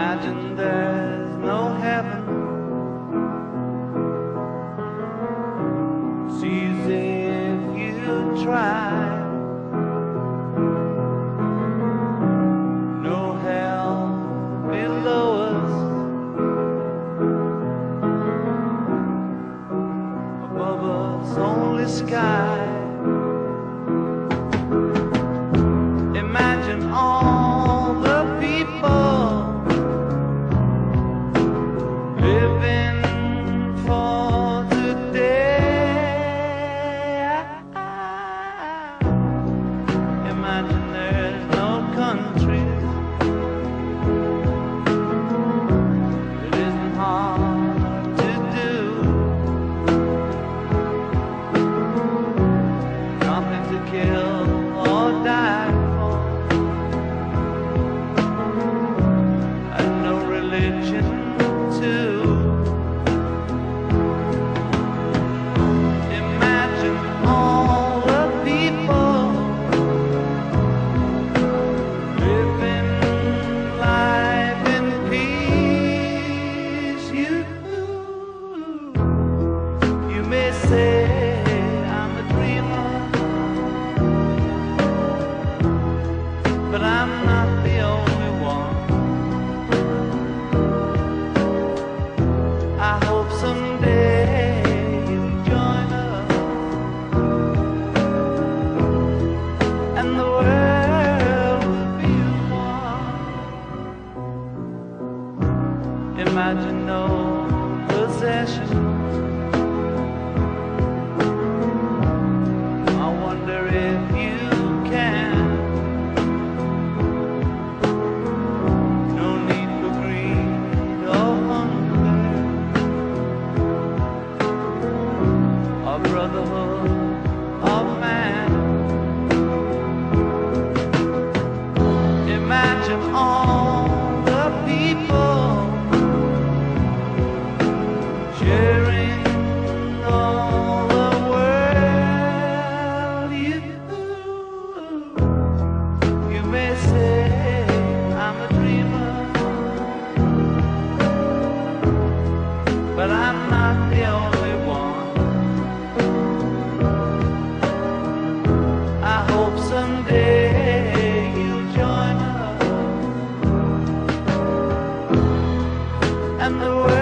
Imagine there's no heaven. It's easy if you try. No hell below us, above us only sky. Imagine all the people living for today. Imagine there's no countries. It isn't hard to do. Nothing to kill or die for, and no religion too. Imagine all the people living life in peace. You may say I'm a dreamer, but I'm not the only one. I hope someday you'll join us, and the world will be as one. Imagine no possessions. I wonder if you can. No need for greed or hunger, or brotherhood of man. Imagine all the people sharing all the world. You may say I'm a dreamer, but I'm not the only one. I hope someday you'll join us, and the world